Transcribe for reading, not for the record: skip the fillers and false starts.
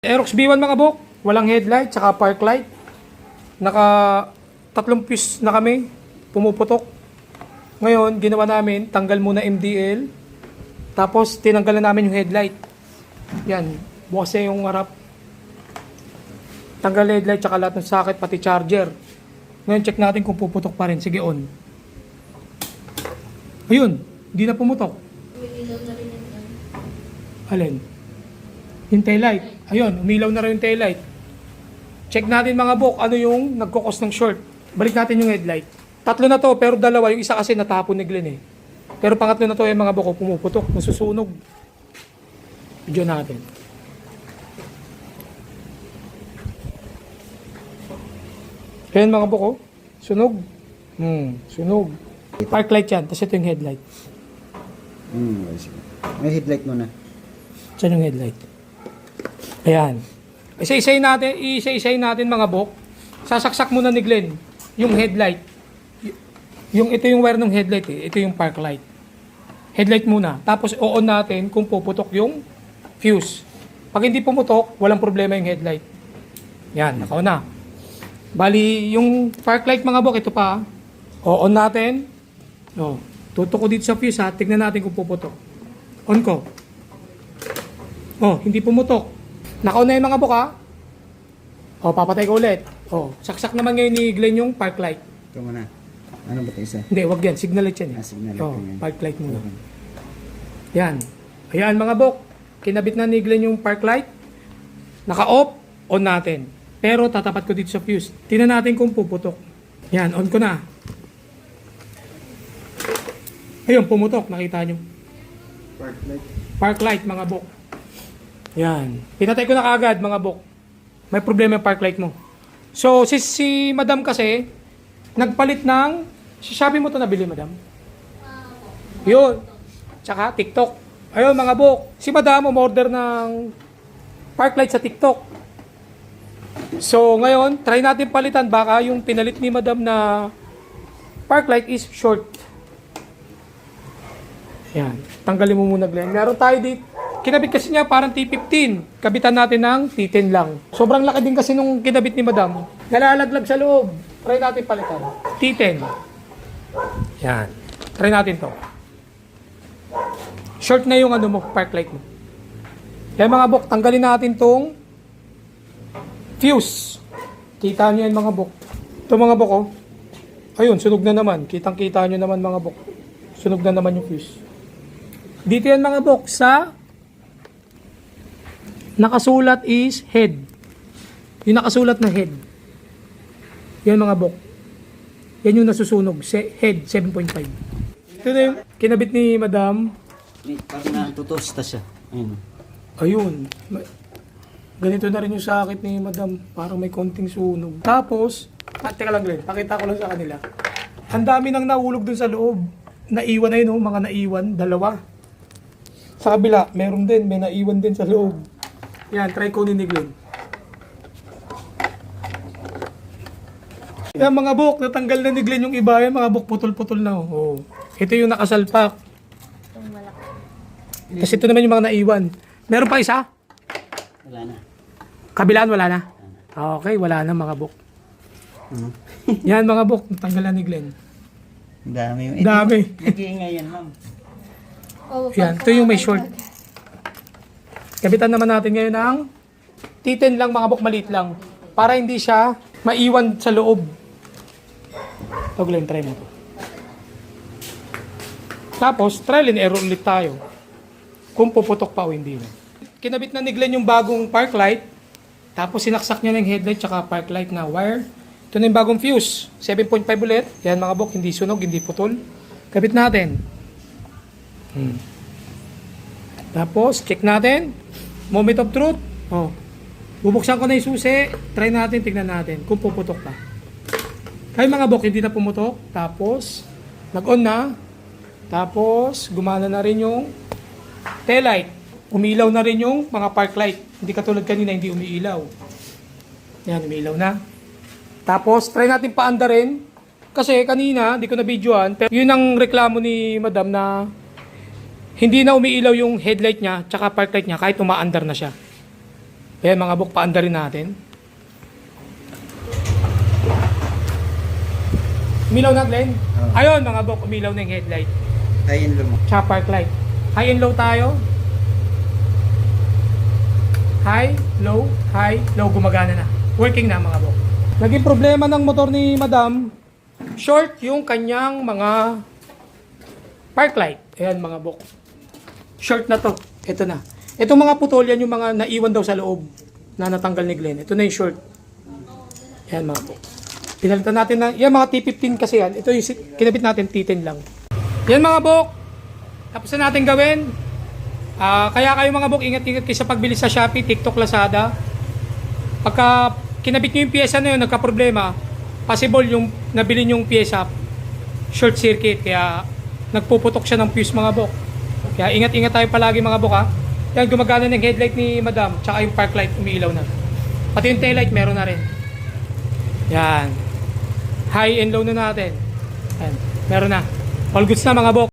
Aerox B1 mga bok, walang headlight, saka park light. Naka 3 fuse na kami, pumuputok. Ngayon, ginawa namin, tanggal muna MDL. Tapos, tinanggal na namin yung headlight. Yan, bukas na yung harap. Tanggal headlight, saka lahat ng socket, pati charger. Ngayon, check natin kung puputok pa rin. Sige, on. Ayun, hindi na pumutok. Alin? Yung taillight. Ayun, umilaw na rin yung taillight. Check natin mga bok, ano yung nagkukos ng short. Balik natin yung headlight. 3 na to, pero 2, yung isa kasi natapon ni Glenn eh. Pero pangatlo na to yung mga bok, pumuputok, nasusunog. Video natin. Ayan mga bok, oh. Sunog. Sunog. Park light yan, tapos ito yung headlight. May headlight muna. Saan yung headlight? Ayan. Isa-isayin natin mga bok. Sasaksak muna ni Glenn yung headlight. Ito yung wire ng headlight eh. Ito yung park light. Headlight muna. Tapos o-on natin kung puputok yung fuse. Pag hindi pumutok, walang problema yung headlight. Yan, naka-on na. Bali, yung park light mga bok, ito pa. O-on natin. O, tutok ko dito sa fuse ha. Tignan natin kung puputok. On ko. Oh, hindi pumutok. Naka-on na yung mga bok ha. O, papatay ko ulit. O, saksak naman ngayon ni Glenn yung park light. Ito muna. Ano ba ito isa? Hindi, wag yan. Signal light yan. Signal light O, yan. park light muna. Yan. Ayan mga bok. Kinabit na ni Glenn yung park light. Naka-off. On natin. Pero tatapat ko dito sa fuse. Tingnan natin kung puputok. Yan, on ko na. Ayun, pumutok. Nakita nyo. Park light. Park light mga bok. Yan. Pinatay ko na kaagad mga bok. May problema yung park light mo. So, si madam kasi, nagpalit ng, si Shopee mo to nabili madam? Yun. Tsaka TikTok. Ayun mga bok. Si madam umorder ng park light sa TikTok. So, ngayon, try natin palitan. Baka yung pinalit ni madam na park light is short. Yan. Tanggalin mo muna Glenn. Meron tayo dito. Kinabit kasi niya parang T15. Kabitan natin ng T10 lang. Sobrang laki din kasi nung kinabit ni madam. Nalalaglag sa loob. Try natin palitan. T10. Yan. Try natin to. Short na yung ano mo, park light mo. Kaya mga bok, tanggalin natin tong fuse. Kita nyo yan mga bok. Ito mga bok oh. Ayun, sunog na naman. Kitang-kita nyo naman mga bok. Sunog na naman yung fuse. Dito yan mga bok sa nakasulat is head. Yung nakasulat na head. Yan mga bok. Yan yung nasusunog. Head 7.5. Ito na yung kinabit ni madam. Parang natutosta siya. Ayun. Ayun. Ganito na rin yung sakit ni madam. Parang may konting sunog. Tapos, teka lang Glenn. Pakita ko lang sa kanila. Ang dami nang nahulog dun sa loob. Naiwan na yun, mga naiwan. 2. Sa kabila, meron din. May naiwan din sa loob. Yan, try ko ni Glenn. Yan mga bok, natanggal na ni Glenn yung iba. Yan mga bok, putol-putol na. Oh. Ito yung nakasalpak. Kasi ito naman yung mga naiwan. Meron pa isa? Wala na. Kabilaan, wala na? Okay, wala na mga bok. Yan mga bok, natanggal na ni Glenn. Ang dami yung... Dami. Nag-iingay yan, ma'am. Yan, ito yung may short. Kabitan naman natin ngayon ng T10 lang mga bok, maliit lang. Para hindi siya maiwan sa loob. Ito Glenn, try mo to. Tapos, trial and error ulit tayo. Kung puputok pa o hindi na. Kinabit na ni Glenn yung bagong park light. Tapos sinaksak niya ng headlight tsaka park light na wire. Ito na yung bagong fuse. 7.5 ulit. Yan mga bok, hindi sunog, hindi putol. Kabit natin. Tapos, check natin. Moment of truth. Oh. Bubuksan ko na yung susi. Try natin, tignan natin kung puputok pa. Kaya mga bok, hindi na pumutok. Tapos, nag-on na. Tapos, gumana na rin yung taillight. Umilaw na rin yung mga park light. Hindi katulad kanina, hindi umiilaw. Yan, umiilaw na. Tapos, try natin paanda rin. Kasi kanina, di ko na videoan. Pero yun ang reklamo ni madam na hindi na umiilaw yung headlight niya tsaka park light niya kahit umaandar na siya. Ayan mga bok, paanda rin natin. Umilaw na, Glenn? Oo. Ayun mga bok, umilaw na yung headlight. Ayun lang mo. Tsaka park light. High and low tayo. High, low, gumagana na. Working na mga bok. Naging problema ng motor ni Madam, short yung kanyang mga park light. Ayan mga bok. Short na to. Ito na. Itong mga putol, yan yung mga naiwan daw sa loob na natanggal ni Glenn. Ito na yung short. Ayan mga bok. Pinalitan natin na, yan mga T15 kasi yan. Ito yung kinabit natin, T10 lang. Yan mga bok. Tapos na natin gawin. Kaya kayo mga bok, ingat-ingat kayo sa pagbili sa Shopee, TikTok, Lazada. Pagka kinabit nyo yung pyesa na yun, nagka-problema, possible yung nabili nyo yung pyesa, short circuit, kaya nagpuputok siya ng fuse mga bok. Kaya ingat-ingat tayo palagi mga bok ha. Yan, gumagana ng headlight ni Madam, tsaka yung park light, umiilaw na. Pati yung tail light, meron na rin. Yan. High and low na natin. Yan, meron na. All goods na mga bok.